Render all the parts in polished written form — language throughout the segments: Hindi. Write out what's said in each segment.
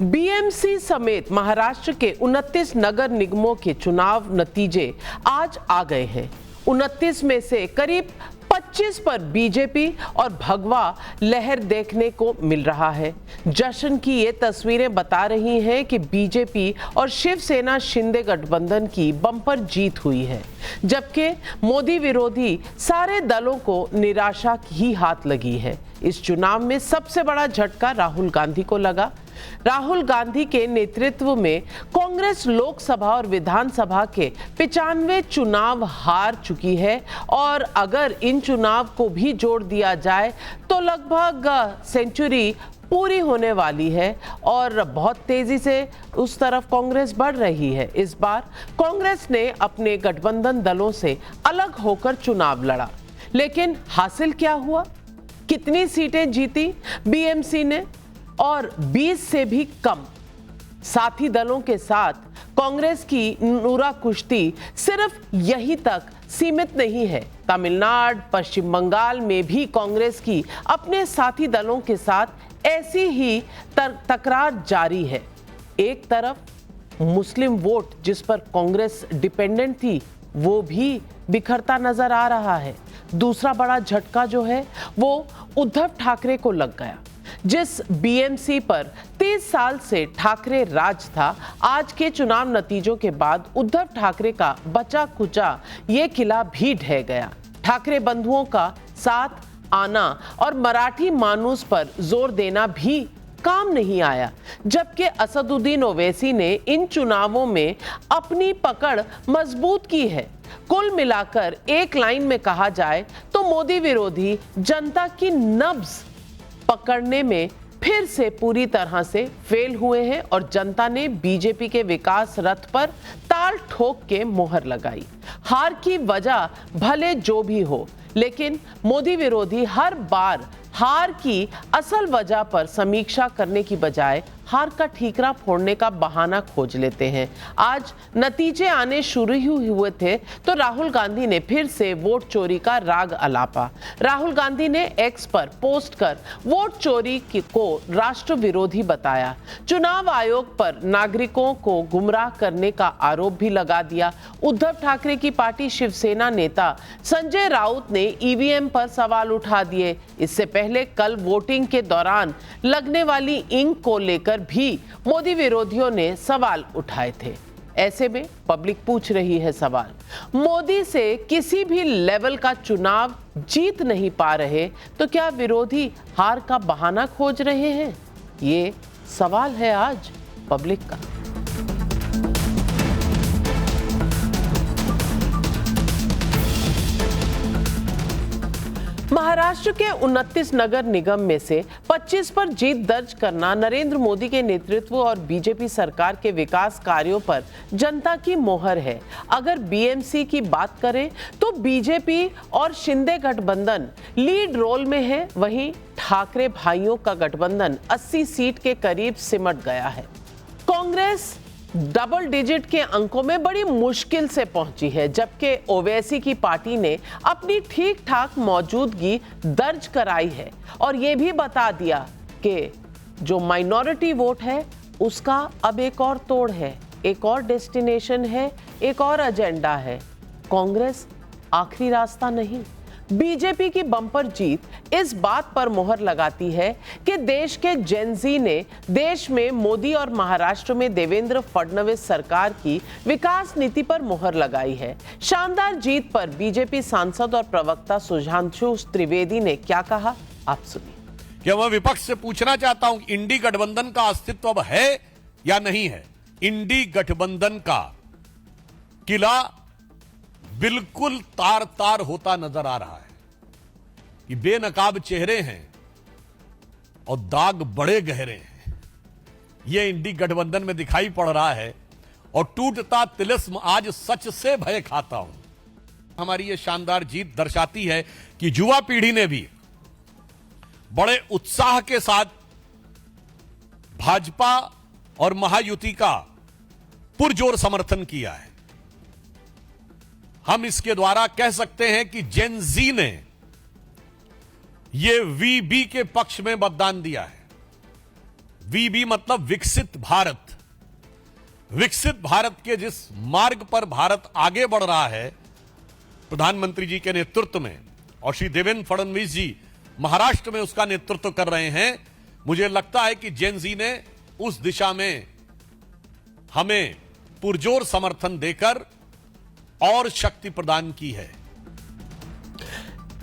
बीएमसी समेत महाराष्ट्र के 29 नगर निगमों के चुनाव नतीजे आज आ गए हैं। 29 में से करीब 25 पर बीजेपी और भगवा लहर देखने को मिल रहा है। जश्न की ये तस्वीरें बता रही हैं कि बीजेपी और शिवसेना शिंदे गठबंधन की बम्पर जीत हुई है, जबकि मोदी विरोधी सारे दलों को निराशा ही हाथ लगी है। इस चुनाव में सबसे बड़ा झटका राहुल गांधी को लगा। राहुल गांधी के नेतृत्व में कांग्रेस लोकसभा और विधानसभा के 95 चुनाव हार चुकी है और अगर इन चुनाव को भी जोड़ दिया जाए तो लगभग सेंचुरी पूरी होने वाली है और बहुत तेजी से उस तरफ कांग्रेस बढ़ रही है। इस बार कांग्रेस ने अपने गठबंधन दलों से अलग होकर चुनाव लड़ा, लेकिन हासिल क्या हुआ? कितनी सीटें जीती बीएमसी ने? और 20 से भी कम। साथी दलों के साथ कांग्रेस की नूरा कुश्ती सिर्फ यहीं तक सीमित नहीं है। तमिलनाडु, पश्चिम बंगाल में भी कांग्रेस की अपने साथी दलों के साथ ऐसी ही तकरार जारी है। एक तरफ मुस्लिम वोट जिस पर कांग्रेस डिपेंडेंट थी वो भी बिखरता नजर आ रहा है। दूसरा बड़ा झटका जो है वो उद्धव ठाकरे को लग गया। जिस बीएमसी पर 30 साल से ठाकरे राज था, आज के चुनाव नतीजों के बाद उद्धव ठाकरे का बचा कुचा ये किला भी ढह गया। ठाकरे बंधुओं का साथ आना और मराठी मानूस पर जोर देना भी काम नहीं आया, जबकि असदुद्दीन ओवैसी ने इन चुनावों में अपनी पकड़ मजबूत की है। कुल मिलाकर एक लाइन में कहा जाए तो मोदी विरोधी जनता की नब्ज पकड़ने में फिर से पूरी तरह से फेल हुए हैं और जनता ने बीजेपी के विकास रथ पर ताल ठोक के मोहर लगाई। हार की वजह भले जो भी हो, लेकिन मोदी विरोधी हर बार हार की असल वजह पर समीक्षा करने की बजाय हार का ठीकरा फोड़ने का बहाना खोज लेते हैं। आज नतीजे आने शुरू ही हुए थे तो राहुल गांधी ने फिर से वोट चोरी का राग अलापा। राहुल गांधी ने एक्स पर पोस्ट कर वोट चोरी को राष्ट्र विरोधी बताया। चुनाव आयोग पर नागरिकों को गुमराह करने का आरोप भी लगा दिया। उद्धव ठाकरे की पार्टी शिवसेना नेता संजय राउत ने ईवीएम पर सवाल उठा दिए। इससे पहले कल वोटिंग के दौरान लगने वाली इंक को लेकर भी मोदी विरोधियों ने सवाल उठाए थे। ऐसे में पब्लिक पूछ रही है सवाल, मोदी से किसी भी लेवल का चुनाव जीत नहीं पा रहे तो क्या विरोधी हार का बहाना खोज रहे हैं? ये सवाल है आज पब्लिक का। महाराष्ट्र के 29 नगर निगम में से 25 पर जीत दर्ज करना नरेंद्र मोदी के नेतृत्व और बीजेपी सरकार के विकास कार्यों पर जनता की मोहर है। अगर बीएमसी की बात करें तो बीजेपी और शिंदे गठबंधन लीड रोल में है, वहीं ठाकरे भाइयों का गठबंधन 80 सीट के करीब सिमट गया है। कांग्रेस डबल डिजिट के अंकों में बड़ी मुश्किल से पहुंची है, जबकि ओवैसी की पार्टी ने अपनी ठीक ठाक मौजूदगी दर्ज कराई है और यह भी बता दिया कि जो माइनॉरिटी वोट है उसका अब एक और तोड़ है, एक और डेस्टिनेशन है, एक और एजेंडा है। कांग्रेस आखिरी रास्ता नहीं। बीजेपी की बम्पर जीत इस बात पर मोहर लगाती है कि देश के जेनजी ने देश में मोदी और महाराष्ट्र में देवेंद्र फडणवीस सरकार की विकास नीति पर मोहर लगाई है। शानदार जीत पर बीजेपी सांसद और प्रवक्ता सुधांशु त्रिवेदी ने क्या कहा, आप सुनिए। क्या मैं विपक्ष से पूछना चाहता हूं, इंडी गठबंधन का अस्तित्व अब है या नहीं है? इंडी गठबंधन का किला बिल्कुल तार तार होता नजर आ रहा है। ये बेनकाब चेहरे हैं और दाग बड़े गहरे हैं। ये इंडी गठबंधन में दिखाई पड़ रहा है और टूटता तिलिस्म आज सच से भय खाता हूं। हमारी ये शानदार जीत दर्शाती है कि युवा पीढ़ी ने भी बड़े उत्साह के साथ भाजपा और महायुति का पुरजोर समर्थन किया है। हम इसके द्वारा कह सकते हैं कि जेन जी ने ये वीबी के पक्ष में मतदान दिया है। वीबी मतलब विकसित भारत। विकसित भारत के जिस मार्ग पर भारत आगे बढ़ रहा है प्रधानमंत्री जी के नेतृत्व में, और श्री देवेंद्र फडणवीस जी महाराष्ट्र में उसका नेतृत्व कर रहे हैं, मुझे लगता है कि जेन जी ने उस दिशा में हमें पुरजोर समर्थन देकर और शक्ति प्रदान की है।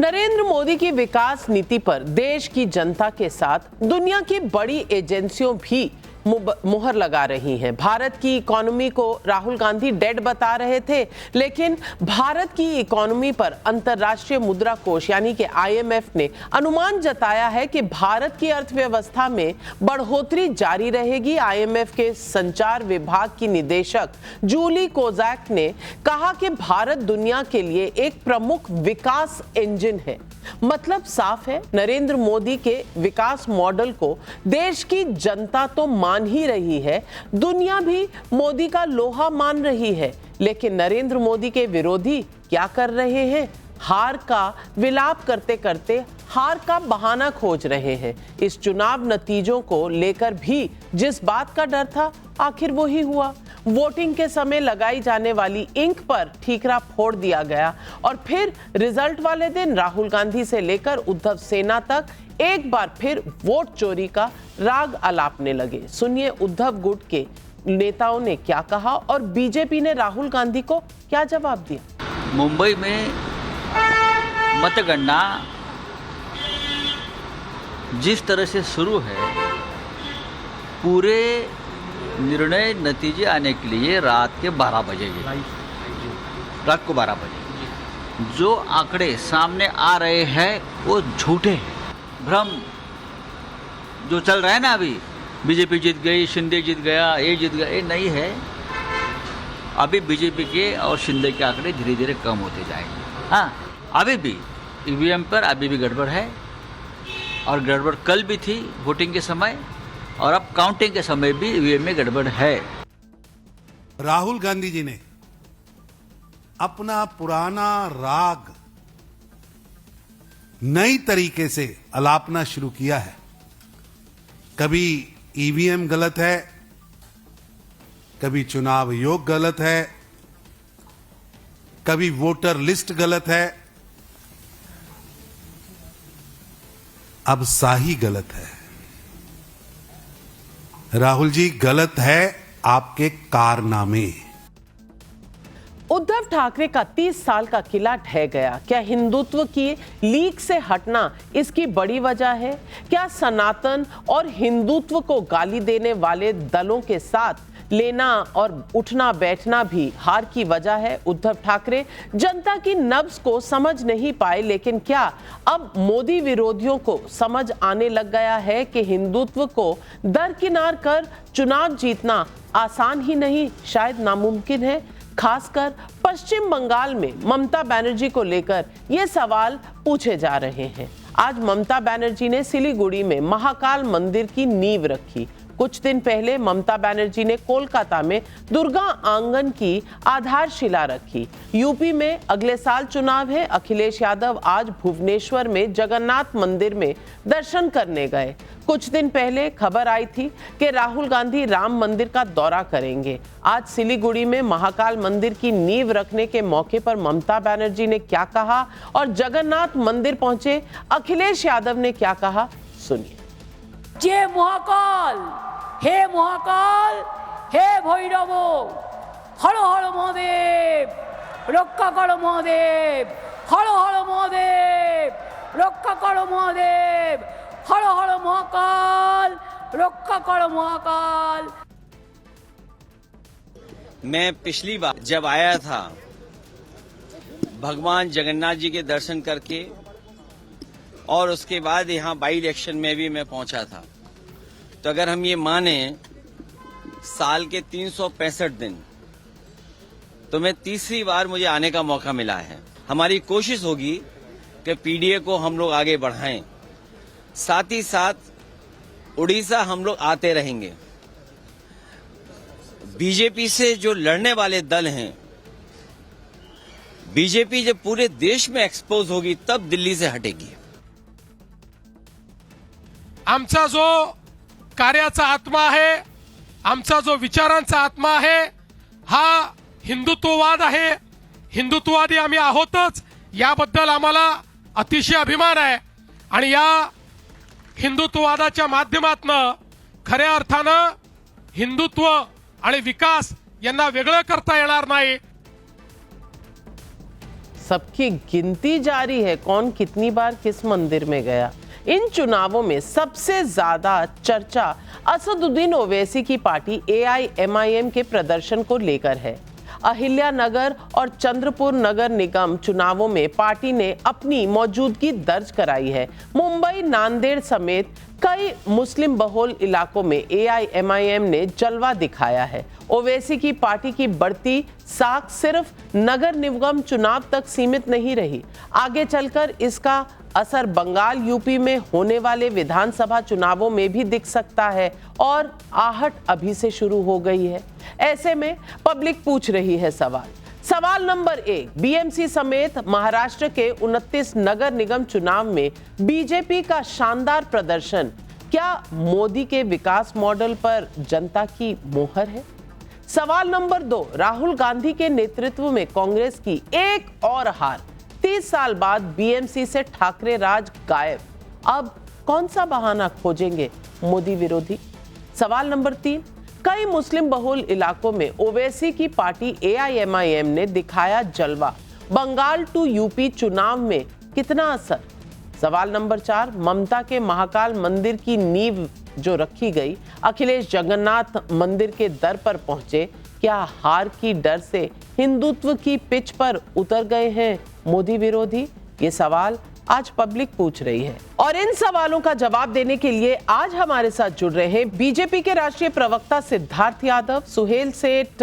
नरेंद्र मोदी की विकास नीति पर देश की जनता के साथ दुनिया की बड़ी एजेंसियों भी मुहर लगा रही हैं। भारत की इकोनॉमी को राहुल गांधी डेड बता रहे थे, लेकिन भारत की इकोनॉमी पर अंतर्राष्ट्रीय मुद्रा कोष यानी कि आईएमएफ ने अनुमान जताया है कि भारत की अर्थव्यवस्था में बढ़ोतरी जारी रहेगी। आईएमएफ के संचार विभाग की निदेशक जूली कोजैक ने कहा कि भारत दुनिया के लिए एक प्रमुख विकास इंजन है। मतलब साफ है, नरेंद्र मोदी के विकास मॉडल को देश की जनता तो मान ही रही है, दुनिया भी मोदी का लोहा मान रही है। लेकिन नरेंद्र मोदी के विरोधी क्या कर रहे हैं? हार का विलाप करते करते हार का बहाना खोज रहे हैं। इस चुनाव नतीजों को लेकर भी जिस बात का डर था, आखिर वही हुआ। वोटिंग के समय लगाई जाने वाली इंक पर ठीकरा फोड़ दिया गया और फिर रिजल्ट वाले दिन राहुल गांधी से लेकर उद्धव सेना तक एक बार फिर वोट चोरी का राग अलापने लगे। सुनिए उद्धव गुट के नेताओं ने क्या कहा और बीजेपी ने राहुल गांधी को क्या जवाब दिया। मुंबई में मतगणना जिस तरह से शुरू है, पूरे निर्णय नतीजे आने के लिए रात के 12 बजेंगे, रात को 12 बजे। जो आंकड़े सामने आ रहे हैं वो झूठे हैं, भ्रम जो चल रहा है ना अभी, बीजेपी जीत गई, शिंदे जीत गया, ये जीत गया, ये नहीं है। अभी बीजेपी के और शिंदे के आंकड़े धीरे धीरे कम होते जाएंगे। हाँ, अभी भी ईवीएम पर अभी भी गड़बड़ है, और गड़बड़ कल भी थी वोटिंग के समय, और अब काउंटिंग के समय भी ईवीएम में गड़बड़ है। राहुल गांधी जी ने अपना पुराना राग नई तरीके से अलापना शुरू किया है। कभी ईवीएम गलत है, कभी चुनाव आयोग गलत है, कभी वोटर लिस्ट गलत है, अब शाही गलत है। राहुल जी, गलत है आपके कारनामे। उद्धव ठाकरे का 30 साल का किला ढह गया। क्या हिंदुत्व की लीक से हटना इसकी बड़ी वजह है? क्या सनातन और हिंदुत्व को गाली देने वाले दलों के साथ लेना और उठना बैठना भी हार की वजह है? उद्धव ठाकरे जनता की नब्ज को समझ नहीं पाए, लेकिन क्या अब मोदी विरोधियों को समझ आने लग गया है कि हिंदुत्व को दरकिनार कर चुनाव जीतना आसान ही नहीं, शायद नामुमकिन है? खासकर पश्चिम बंगाल में ममता बनर्जी को लेकर ये सवाल पूछे जा रहे हैं। आज ममता बनर्जी ने सिलीगुड़ी में महाकाल मंदिर की नींव रखी। कुछ दिन पहले ममता बनर्जी ने कोलकाता में दुर्गा आंगन की आधारशिला रखी। यूपी में अगले साल चुनाव है। अखिलेश यादव आज भुवनेश्वर में जगन्नाथ मंदिर में दर्शन करने गए। कुछ दिन पहले खबर आई थी कि राहुल गांधी राम मंदिर का दौरा करेंगे। आज सिलीगुड़ी में महाकाल मंदिर की नींव रखने के मौके पर ममता बनर्जी ने क्या कहा और जगन्नाथ मंदिर पहुंचे अखिलेश यादव ने क्या कहा, सुनिए। जय महाकाल, हे महाकाल, हे भैरव, हर हर महादेव, रक्षा करो महादेव, हर हर महादेव, रक्षा करो महादेव, हर हर महाकाल, रक्षा करो महाकाल। मैं पिछली बार जब आया था भगवान जगन्नाथ जी के दर्शन करके, और उसके बाद यहाँ बाई इलेक्शन में भी मैं पहुंचा था, तो अगर हम ये माने साल के 365 दिन, तो मैं तीसरी बार मुझे आने का मौका मिला है। हमारी कोशिश होगी कि पीडीए को हम लोग आगे बढ़ाएं, साथ ही साथ उड़ीसा हम लोग आते रहेंगे। बीजेपी से जो लड़ने वाले दल हैं, बीजेपी जब पूरे देश में एक्सपोज होगी तब दिल्ली से हटेगी। आमचा जो कार्याचा आत्मा आहे, आमचा जो विचारांचा आत्मा आहे हा हिंदुत्ववाद आहे. हिंदुत्ववादी आम्ही आहोतच, याबद्दल आम्हाला अतिशय अभिमान आहे. आणि या हिंदुत्ववादाच्या माध्यमातनं खऱ्या अर्थानं हिंदुत्व आणि विकास यांना वेगळं करता येणार नाही. सबकी गिनती जारी है, कौन कितनी बार किस मंदिर में गया. इन चुनावों में सबसे ज्यादा चर्चा असदुद्दीन ओवैसी की पार्टी AIMIM के प्रदर्शन को लेकर है. अहिल्या नगर और चंद्रपुर नगर निगम चुनावों में पार्टी ने अपनी मौजूदगी दर्ज कराई है. मुंबई, नांदेड़ समेत कई मुस्लिम बहुल इलाकों में AIMIM ने जलवा दिखाया है. ओवैसी की पार्टी की बढ़ती साख सिर्फ नगर निगम चुनाव तक सीमित नहीं रही. आगे चलकर इसका असर बंगाल, यूपी में होने वाले विधानसभा चुनावों में भी दिख सकता है और आहट अभी से शुरू हो गई है. ऐसे में पब्लिक पूछ रही है सवाल नंबर 1, BMC समेत महाराष्ट्र के 29 नगर निगम चुनाव में बीजेपी का शानदार प्रदर्शन क्या मोदी के विकास मॉडल पर जनता की मोहर है? सवाल नंबर 2, राहुल गांधी के नेतृत्व में कांग्रेस की एक और हार, 30 साल बाद BMC से ठाकरे राज गायब, अब कौन सा बहाना खोजेंगे मोदी विरोधी? सवाल नंबर 3, कई मुस्लिम बहुल इलाकों में ओवैसी की पार्टी AIMIM ने दिखाया जलवा, बंगाल टू यूपी चुनाव में कितना असर? सवाल नंबर 4, ममता के महाकाल मंदिर की नींव जो रखी गई, अखिलेश जगन्नाथ मंदिर के दर पर पहुंचे, क्या हार की डर से हिंदुत्व की पिच पर उतर गए हैं मोदी विरोधी? ये सवाल आज पब्लिक पूछ रही है और इन सवालों का जवाब देने के लिए आज हमारे साथ जुड़ रहे हैं बीजेपी के राष्ट्रीय प्रवक्ता सिद्धार्थ यादव, सुहेल सेठ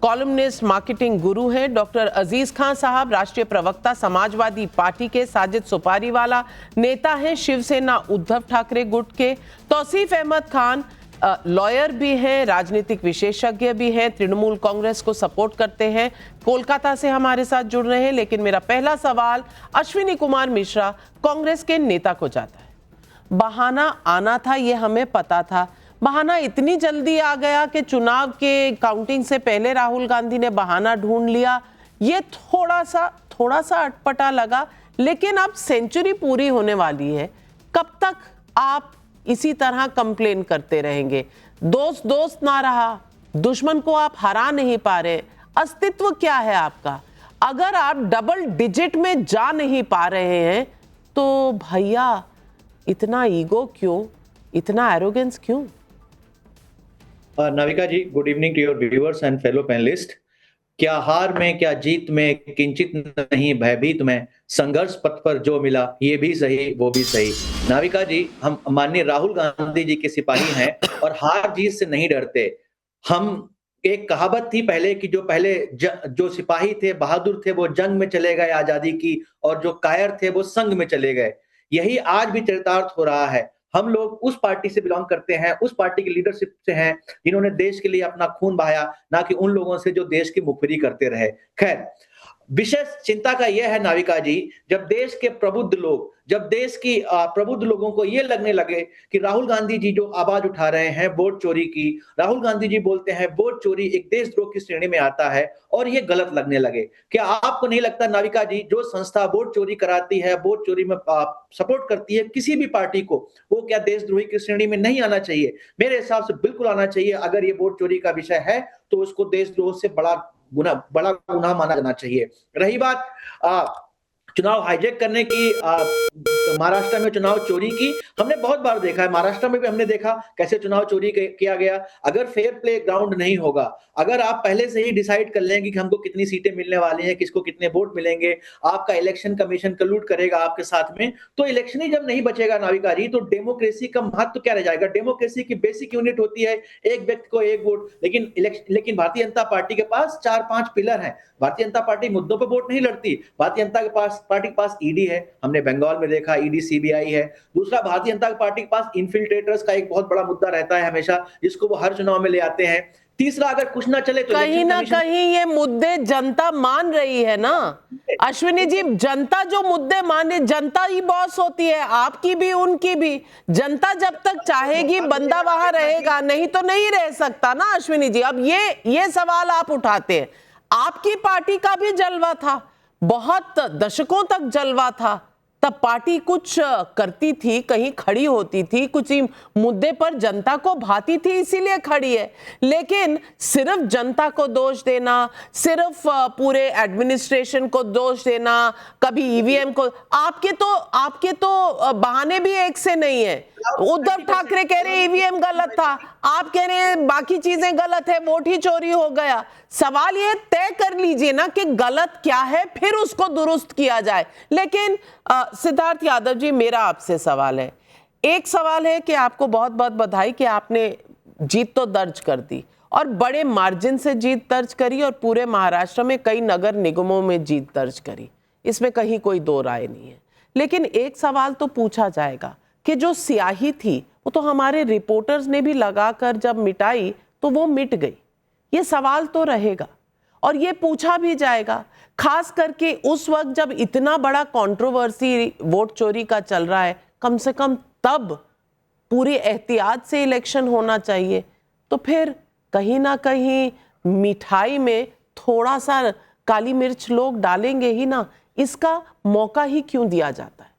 कॉलमनिस्ट मार्केटिंग गुरु हैं, डॉक्टर अजीज खान साहब राष्ट्रीय प्रवक्ता समाजवादी पार्टी के, साजिद सुपारीवाला नेता हैं शिवसेना उद्धव ठाकरे गुट के, तौसीफ अहमद खान लॉयर भी हैं, राजनीतिक विशेषज्ञ भी हैं, तृणमूल कांग्रेस को सपोर्ट करते हैं, कोलकाता से हमारे साथ जुड़ रहे हैं. लेकिन मेरा पहला सवाल अश्विनी कुमार मिश्रा कांग्रेस के नेता को जाता है. बहाना आना था, ये हमें पता था, बहाना इतनी जल्दी आ गया कि चुनाव के काउंटिंग से पहले राहुल गांधी ने बहाना ढूंढ लिया. ये थोड़ा सा अटपटा लगा, लेकिन अब सेंचुरी पूरी होने वाली है, कब तक आप इसी तरह कंप्लेन करते रहेंगे? दोस्त ना रहा, दुश्मन को आप हरा नहीं पा रहे, अस्तित्व क्या है आपका? अगर आप डबल डिजिट में जा नहीं पा रहे हैं तो भैया इतना ईगो क्यों, इतना एरोगेंस क्यों? Navika ji, good evening to your viewers and fellow panellist. क्या हार में क्या जीत में किंचित नहीं भयभीत में, संघर्ष पथ पर जो मिला ये भी सही वो भी सही. नाविका जी, हम माननीय राहुल गांधी जी के सिपाही हैं और हार जीत से नहीं डरते. हम एक कहावत थी पहले कि जो सिपाही थे बहादुर थे वो जंग में चले गए आजादी की, और जो कायर थे वो संग में चले गए. यही आज भी चरितार्थ हो रहा है. हम लोग उस पार्टी से बिलोंग करते हैं, उस पार्टी की लीडरशिप से हैं जिन्होंने देश के लिए अपना खून बहाया, ना कि उन लोगों से जो देश की मुखबिरी करते रहे. खैर, विशेष चिंता का यह है नाविका जी, जब देश के प्रबुद्ध लोग, जब देश की प्रबुद्ध लोगों को यह लगने लगे कि राहुल गांधी जी जो आवाज उठा रहे हैं वोट चोरी की, राहुल गांधी जी बोलते हैं वोट चोरी एक देशद्रोह की श्रेणी में आता है और ये गलत लगने लगे. क्या आपको नहीं लगता नाविका जी, जो संस्था वोट चोरी कराती है, वोट चोरी में सपोर्ट करती है किसी भी पार्टी को, वो क्या देशद्रोही की श्रेणी में नहीं आना चाहिए? मेरे हिसाब से बिल्कुल आना चाहिए. अगर ये वोट चोरी का विषय है तो उसको देशद्रोह से बड़ा गुनाह माना जाना चाहिए. रही बात चुनाव हाईजैक करने की, महाराष्ट्र में चुनाव चोरी की, हमने बहुत बार देखा है. महाराष्ट्र में भी हमने देखा कैसे चुनाव चोरी किया गया. अगर फेयर प्ले ग्राउंड नहीं होगा, अगर आप पहले से ही डिसाइड कर लेंगे कि हमको कितनी सीटें मिलने वाली हैं, किसको कितने वोट मिलेंगे, आपका इलेक्शन कमीशन कल्लूट करेगा आपके साथ में, तो इलेक्शन ही जब नहीं बचेगा नाविका जी, तो डेमोक्रेसी का महत्व क्या रह जाएगा? डेमोक्रेसी की बेसिक यूनिट होती है एक व्यक्ति को एक वोट. लेकिन भारतीय जनता पार्टी के पास 4-5 पिलर हैं. भारतीय जनता पार्टी मुद्दों पर वोट नहीं लड़ती. भारतीय जनता पार्टी के पास ईडी है, हमने बंगाल में देखा, ईडी सीबीआई है. दूसरा, भारतीय जनता पार्टी के पास इन्फिल्ट्रेटर्स का एक बहुत बड़ा मुद्दा रहता है हमेशा, जिसको वो हर चुनाव में ले आते हैं. तीसरा, अगर कुछ ना चले तो कहीं ना कहीं ये मुद्दे जनता मान रही है ना अश्विनी जी। जनता जो मुद्दे माने, जनता ही बॉस होती है, आपकी भी उनकी भी। जनता जब तक चाहेगी बंदा वहां रहेगा, नहीं तो नहीं रह सकता ना अश्विनी जी। अब ये सवाल आप उठाते हैं, आपकी पार्टी का भी जलवा था, बहुत दशकों तक जलवा था, तब पार्टी कुछ करती थी, कहीं खड़ी होती थी, कुछ मुद्दे पर जनता को भाती थी, इसीलिए खड़ी है। लेकिन सिर्फ जनता को दोष देना, सिर्फ पूरे एडमिनिस्ट्रेशन को दोष देना, कभी ईवीएम को, आपके तो बहाने भी एक से नहीं है। उद्धव ठाकरे कह रहे ईवीएम गलत था, आप कह रहे हैं बाकी चीजें गलत है, वोट ही चोरी हो गया। सवाल ये तय कर लीजिए ना कि गलत क्या है, फिर उसको दुरुस्त किया जाए। लेकिन सिद्धार्थ यादव जी, मेरा आपसे सवाल है, एक सवाल है कि आपको बहुत बहुत बधाई कि आपने जीत तो दर्ज कर दी और बड़े मार्जिन से जीत दर्ज करी और पूरे महाराष्ट्र में कई नगर निगमों में जीत दर्ज करी, इसमें कहीं कोई दो राय नहीं है। लेकिन एक सवाल तो पूछा जाएगा कि जो स्याही थी वो तो हमारे रिपोर्टर्स ने भी लगाकर जब मिटाई तो वो मिट गई, ये सवाल तो रहेगा और ये पूछा भी जाएगा, खास करके उस वक्त जब इतना बड़ा कंट्रोवर्सी वोट चोरी का चल रहा है। कम से कम तब पूरी एहतियात से इलेक्शन होना चाहिए। तो फिर कहीं ना कहीं मिठाई में थोड़ा सा काली मिर्च लोग डालेंगे ही ना, इसका मौका ही क्यों दिया जाता है?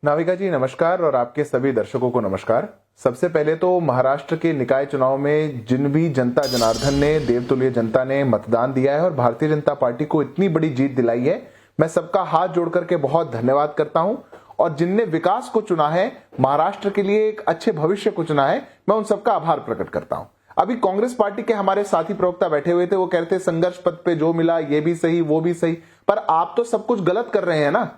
नाविका जी नमस्कार और आपके सभी दर्शकों को नमस्कार। सबसे पहले तो महाराष्ट्र के निकाय चुनाव में जिन भी जनता जनार्दन ने, देवतुल्य जनता ने मतदान दिया है और भारतीय जनता पार्टी को इतनी बड़ी जीत दिलाई है, मैं सबका हाथ जोड़ करके बहुत धन्यवाद करता हूं। और जिनने विकास को चुना है, महाराष्ट्र के लिए एक अच्छे भविष्य को चुना है, मैं उन सबका आभार प्रकट करता हूं। अभी कांग्रेस पार्टी के हमारे साथी प्रवक्ता बैठे हुए थे, वो कहते संघर्ष पथ पे जो मिला ये भी सही वो भी सही, पर आप तो सब कुछ गलत कर रहे हैं ना।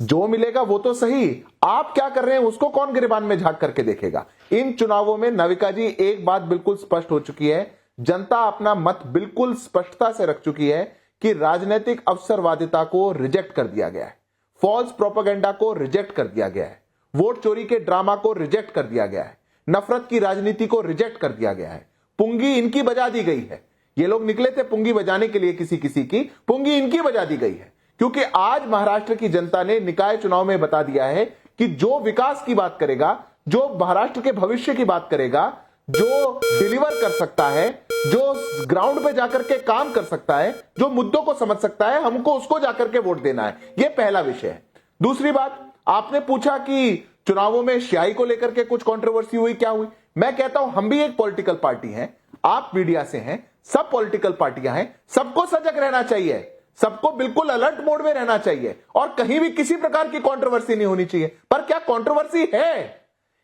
जो मिलेगा वो तो सही, आप क्या कर रहे हैं उसको कौन गिरबान में झांक करके देखेगा। इन चुनावों में नाविका जी एक बात बिल्कुल स्पष्ट हो चुकी है, जनता अपना मत बिल्कुल स्पष्टता से रख चुकी है कि राजनीतिक अवसरवादिता को रिजेक्ट कर दिया गया है, फॉल्स प्रोपेगेंडा को रिजेक्ट कर दिया गया है, वोट चोरी के ड्रामा को रिजेक्ट कर दिया गया है, नफरत की राजनीति को रिजेक्ट कर दिया गया है। पुंगी इनकी बजा दी गई है। ये लोग निकले थे पुंगी बजाने के लिए, किसी की पुंगी इनकी बजा दी गई है, क्योंकि आज महाराष्ट्र की जनता ने निकाय चुनाव में बता दिया है कि जो विकास की बात करेगा, जो महाराष्ट्र के भविष्य की बात करेगा, जो डिलीवर कर सकता है, जो ग्राउंड पे जाकर के काम कर सकता है, जो मुद्दों को समझ सकता है, हमको उसको जाकर के वोट देना है। यह पहला विषय है। दूसरी बात, आपने पूछा कि चुनावों में स्याही को लेकर के कुछ कंट्रोवर्सी हुई, क्या हुई। मैं कहता हूं हम भी एक पॉलिटिकल पार्टी हैं, आप मीडिया से हैं, सब पॉलिटिकल पार्टियां हैं, सबको सजग रहना चाहिए, सबको बिल्कुल अलर्ट मोड में रहना चाहिए और कहीं भी किसी प्रकार की कंट्रोवर्सी नहीं होनी चाहिए। पर क्या कंट्रोवर्सी है,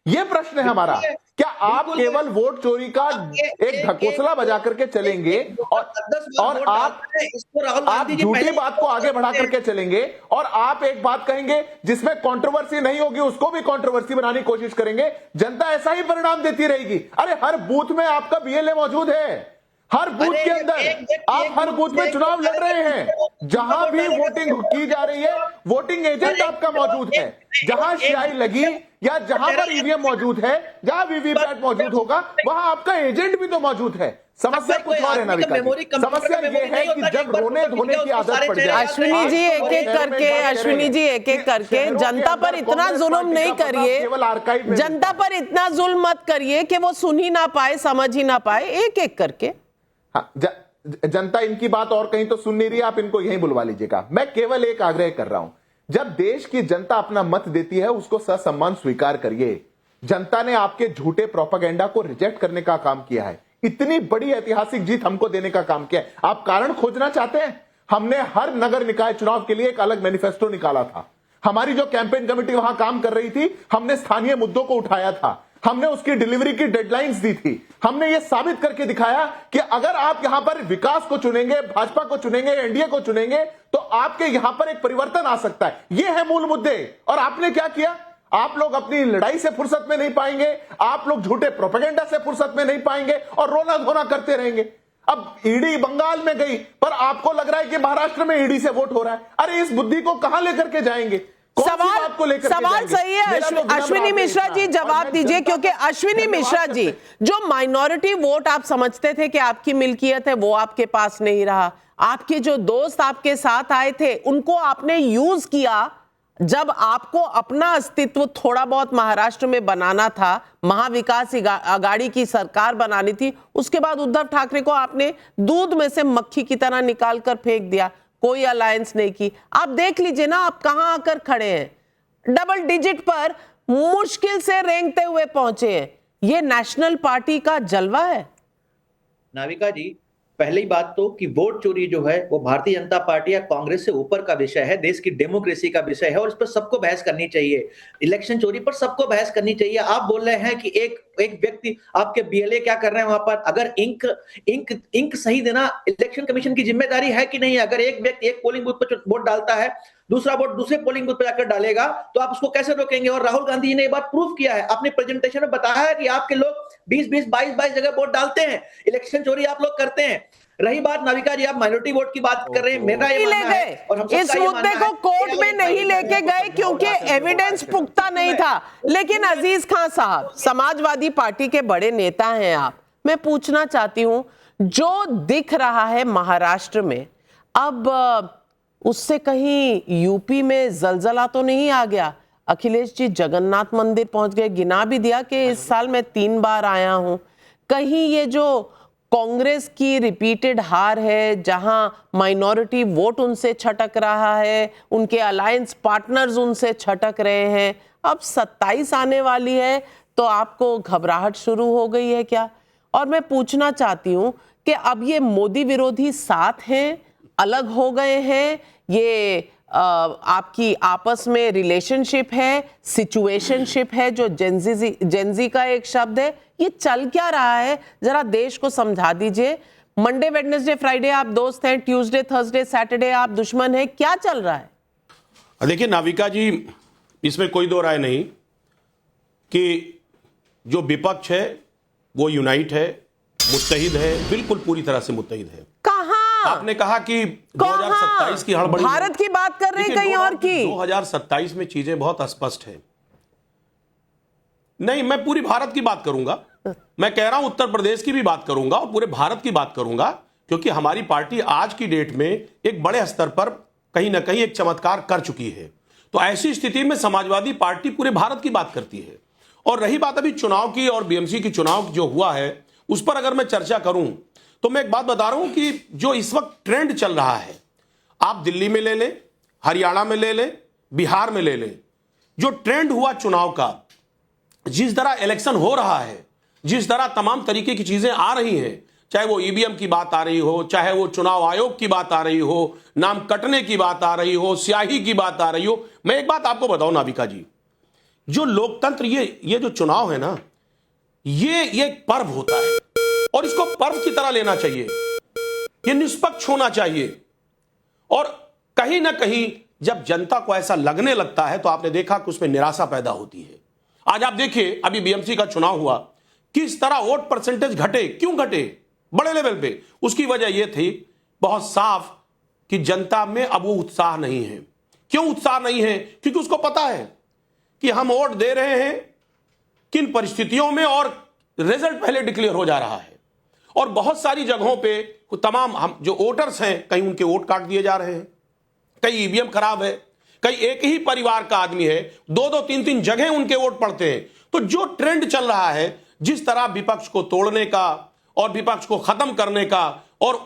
यह प्रश्न है हमारा। क्या आप केवल वोट चोरी का एक ढकोसला बजा करके चलेंगे और आप झूठी बात को आगे बढ़ा करके चलेंगे और आप एक बात कहेंगे जिसमें कंट्रोवर्सी नहीं होगी उसको भी कंट्रोवर्सी बनाने की कोशिश करेंगे, जनता ऐसा ही परिणाम देती रहेगी। अरे हर बूथ में आपका बीएलए मौजूद है, हर बूथ के अंदर आप हर बूथ में चुनाव लड़ रहे हैं, जहां भी वोटिंग की जा रही है वोटिंग एजेंट आपका मौजूद है, जहां स्याही लगी या जहां पर ईवीएम मौजूद है, जहां वीवीपैट मौजूद होगा वहां आपका एजेंट भी तो मौजूद है। समस्या कुछ और है नाविका जी, समस्या ये है कि जब रोने धोने की आदत पड़ जाए। अश्विनी जी एक एक करके जनता पर इतना जुल्म नहीं करिए, जनता पर इतना जुल्म मत करिए कि वो सुन ही ना पाए, समझ ही ना पाए। एक एक करके हाँ, जनता इनकी बात और कहीं तो सुन नहीं रही, आप इनको यहीं बुलवा लीजिएगा। मैं केवल एक आग्रह कर रहा हूं, जब देश की जनता अपना मत देती है उसको ससम्मान स्वीकार करिए। जनता ने आपके झूठे प्रोपेगेंडा को रिजेक्ट करने का काम किया है, इतनी बड़ी ऐतिहासिक जीत हमको देने का काम किया है। आप कारण खोजना चाहते हैं, हमने हर नगर निकाय चुनाव के लिए एक अलग मैनिफेस्टो निकाला था। हमारी जो कैंपेन कमेटी वहां काम कर रही थी, हमने स्थानीय मुद्दों को उठाया था, हमने उसकी डिलीवरी की डेडलाइंस दी थी, हमने यह साबित करके दिखाया कि अगर आप यहां पर विकास को चुनेंगे, भाजपा को चुनेंगे, एनडीए को चुनेंगे तो आपके यहां पर एक परिवर्तन आ सकता है। यह है मूल मुद्दे। और आपने क्या किया, आप लोग अपनी लड़ाई से फुर्सत में नहीं पाएंगे, आप लोग झूठे प्रोपेगेंडा से फुर्सत में नहीं पाएंगे और रोना धोना करते रहेंगे। अब ईडी बंगाल में गई पर आपको लग रहा है कि महाराष्ट्र में ईडी से वोट हो रहा है। अरे इस बुद्धि को कहां लेकर के जाएंगे। कौन सी बात को लेकर के सवाल जाएंगे? सही है। मेरा तो विनम्र अश्विनी आग्रह मिश्रा था। जी और जवाब मैं दीजिए, जनता क्योंकि का अश्विनी धन्यवाद मिश्रा करते जी, हैं। जो माइनॉरिटी वोट आप समझते थे कि आपकी मिल्कियत है, वो आपके पास नहीं रहा। आपके जो दोस्त आपके साथ आए थे, उनको आपने यूज किया। जब आपको अपना अस्तित्व थोड़ा बहुत महाराष्ट्र में बनाना था, महाविकास आघाड़ी की सरकार बनानी थी, उसके बाद उद्धव ठाकरे को आपने दूध में से मक्खी की तरह निकाल कर फेंक दिया, कोई अलायंस नहीं की। आप देख लीजिए ना आप कहां आकर खड़े हैं, डबल डिजिट पर मुश्किल से रेंगते हुए पहुंचे हैं। ये नेशनल पार्टी का जलवा है। नाविका जी, पहली बात तो कि वोट चोरी जो है वो भारतीय जनता पार्टी या कांग्रेस से ऊपर का विषय है, देश की डेमोक्रेसी का विषय है और इस पर सबको बहस करनी चाहिए। इलेक्शन चोरी पर सबको बहस करनी चाहिए। आप बोल रहे हैं कि एक व्यक्ति, आपके बीएलए क्या कर रहे हैं वहां पर? अगर इंक सही देना इलेक्शन कमीशन की जिम्मेदारी है कि नहीं? अगर एक व्यक्ति एक पोलिंग बूथ पर वोट डालता है, दूसरा वोट दूसरे पोलिंग बूथ पर जाकर डालेगा, तो आप उसको कैसे रोकेंगे? और राहुल गांधी जी ने ये बात प्रूव किया है, अपने प्रेजेंटेशन में बताया है कि आपके लोग 20-20, 22-22 जगह वोट डालते हैं। इलेक्शन चोरी आप लोग करते हैं। रही बात नाविका जी, आप माइनॉरिटी वोट की बात कर रहे हैं, मेरा ये मानना है और हम सबका इस ये मुद्दे मानना को है कोर्ट कि में नहीं लेके गए क्योंकि एविडेंस पुख्ता नहीं था। लेकिन अजीज खान साहब, समाजवादी पार्टी के बड़े नेता हैं आप, मैं पूछना चाहती हूं, जो दिख रहा है महाराष्ट्र में, अब उससे कहीं यूपी में जलजला तो नहीं आ गया? अखिलेश जी जगन्नाथ मंदिर पहुंच गए, गिना भी दिया कि इस साल मैं 3 बार आया हूं। कहीं ये जो कांग्रेस की रिपीटेड हार है, जहां माइनॉरिटी वोट उनसे छटक रहा है, उनके अलायंस पार्टनर्स उनसे छटक रहे हैं, अब 27 आने वाली है तो आपको घबराहट शुरू हो गई है क्या? और मैं पूछना चाहती हूं कि अब ये मोदी विरोधी साथ हैं, अलग हो गए हैं, ये आपकी आपस में रिलेशनशिप है, सिचुएशनशिप है, जो जेंजी का एक शब्द है, ये चल क्या रहा है? जरा देश को समझा दीजिए। मंडे, वेडनेसडे, फ्राइडे आप दोस्त हैं, ट्यूसडे, थर्सडे, सैटरडे आप दुश्मन हैं, क्या चल रहा है? देखिए नाविका जी, इसमें कोई दो राय नहीं कि जो विपक्ष है वो यूनाइट है, मुत्तहिद है, बिल्कुल पूरी तरह से मुत्तहिद है। कहां? आपने कहा कि 2027 की हड़बड़ी, भारत की बात कर रहे हैं कहीं और की? 2027 में चीजें बहुत स्पष्ट है। नहीं, मैं पूरी भारत की बात करूंगा, मैं कह रहा हूं उत्तर प्रदेश की भी बात करूंगा और पूरे भारत की बात करूंगा, क्योंकि हमारी पार्टी आज की डेट में एक बड़े स्तर पर कहीं ना कहीं एक चमत्कार कर चुकी है। तो ऐसी स्थिति में समाजवादी पार्टी पूरे भारत की बात करती है। और रही बात अभी चुनाव की और बीएमसी की चुनाव जो हुआ है उस पर अगर मैं चर्चा करूं तो मैं एक बात बता रहा हूं कि जो इस वक्त ट्रेंड चल रहा है, आप दिल्ली में ले लें, हरियाणा में ले लें, बिहार में ले लें, जो ट्रेंड हुआ चुनाव का, जिस तरह इलेक्शन हो रहा है, जिस तरह तमाम तरीके की चीजें आ रही हैं, चाहे वो ईवीएम की बात आ रही हो, चाहे वो चुनाव आयोग की बात आ रही हो, नाम कटने की बात आ रही हो, स्याही की बात आ रही हो। मैं एक बात आपको बताऊं नाविका जी, जो लोकतंत्र, ये जो चुनाव है ना, ये एक पर्व होता है और इसको पर्व की तरह लेना चाहिए, ये निष्पक्ष होना चाहिए। और कहीं ना कहीं जब जनता को ऐसा लगने लगता है तो आपने देखा कि उसमें निराशा पैदा होती है। आज आप देखिए, अभी बीएमसी का चुनाव हुआ, किस तरह वोट परसेंटेज घटे, क्यों घटे बड़े लेवल पे? उसकी वजह यह थी बहुत साफ कि जनता में अब वो उत्साह नहीं है। क्यों उत्साह नहीं है? क्योंकि उसको पता है कि हम वोट दे रहे हैं किन परिस्थितियों में और रिजल्ट पहले डिक्लेयर हो जा रहा है। और बहुत सारी जगहों पे तमाम हम जो वोटर्स हैं, कहीं उनके वोट काट दिए जा रहे हैं, कहीं ईवीएम खराब है, कहीं एक ही परिवार का आदमी है, 2-2, 3-3 जगह उनके वोट पड़ते हैं। तो जो ट्रेंड चल रहा है, जिस तरह विपक्ष को तोड़ने का और विपक्ष को खत्म करने का और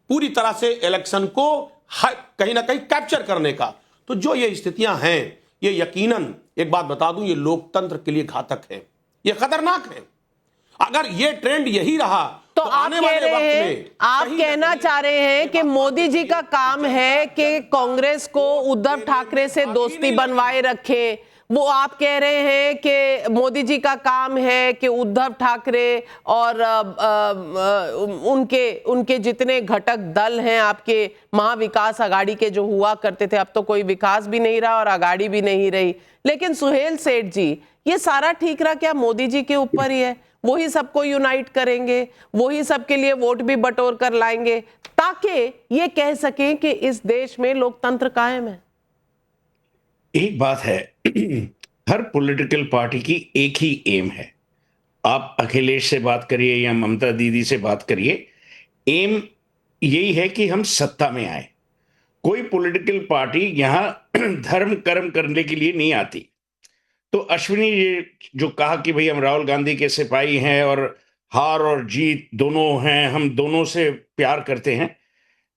पूरी तरह से इलेक्शन को कहीं ना कहीं कैप्चर करने का, तो जो ये स्थितियां हैं, ये यकीनन एक बात बता दूं, ये लोकतंत्र के लिए घातक है, ये खतरनाक है। अगर ये ट्रेंड यही रहा तो आप कह रहे हैं, आप कहना चाह रहे हैं कि मोदी जी का काम है कि कांग्रेस को उद्धव ठाकरे से दोस्ती बनवाए रखे। वो आप कह रहे हैं कि मोदी जी का काम है कि उद्धव ठाकरे और उनके जितने घटक दल हैं, आपके महाविकास आघाड़ी के जो हुआ करते थे, अब तो कोई विकास भी नहीं रहा और आघाड़ी भी नहीं रही। लेकिन सुहेल सेठ जी, ये सारा ठीक रहा क्या मोदी जी के ऊपर ही है? वही सबको यूनाइट करेंगे, वही सबके लिए वोट भी बटोर कर लाएंगे ताकि ये कह सकें कि इस देश में लोकतंत्र कायम है। एक बात है, हर पॉलिटिकल पार्टी की एक ही एम है। आप अखिलेश से बात करिए या ममता दीदी से बात करिए, एम यही है कि हम सत्ता में आए। कोई पॉलिटिकल पार्टी यहां धर्म कर्म करने के लिए नहीं आती। तो अश्विनी ये जो कहा कि भाई हम राहुल गांधी के सिपाही हैं और हार और जीत दोनों हैं, हम दोनों से प्यार करते हैं,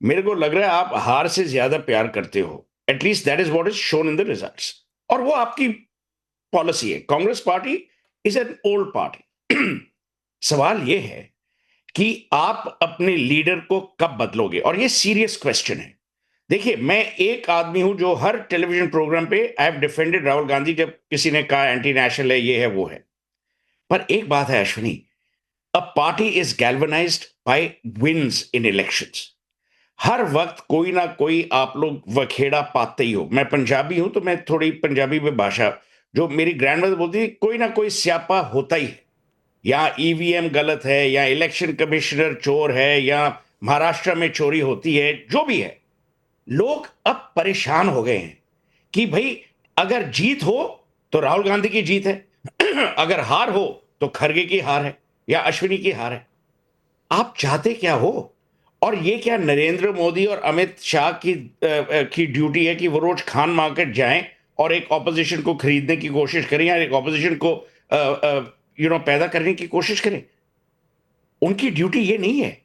मेरे को लग रहा है आप हार से ज्यादा प्यार करते हो। At least that is what is shown in the results, और वो आपकी पॉलिसी है। Congress party is an old party. सवाल ये है कि आप अपने लीडर को कब बदलोगे, और ये सीरियस क्वेश्चन है। देखिए, मैं एक आदमी हूं जो हर टेलीविजन प्रोग्राम पे I have defended Rahul Gandhi जब किसी ने कहा एंटी नेशनल है, ये है वो है। पर एक बात है Ashwini, a party is galvanised by wins in elections. हर वक्त कोई ना कोई आप लोग वखेड़ा पाते ही हो। मैं पंजाबी हूं तो मैं थोड़ी पंजाबी में भाषा, जो मेरी ग्रैंडमदर बोलती है, कोई ना कोई स्यापा होता ही है। या ईवीएम गलत है, या इलेक्शन कमिश्नर चोर है, या महाराष्ट्र में चोरी होती है, जो भी है। लोग अब परेशान हो गए हैं कि भाई अगर जीत हो तो राहुल गांधी की जीत है, अगर हार हो तो खरगे की हार है या अश्विनी की हार है। आप चाहते क्या हो? और ये क्या नरेंद्र मोदी और अमित शाह की ड्यूटी है कि वो रोज खान मार्केट जाएं और एक ऑपोजिशन को खरीदने की कोशिश करें या एक ऑपोजिशन को पैदा करने की कोशिश करें? उनकी ड्यूटी ये नहीं है।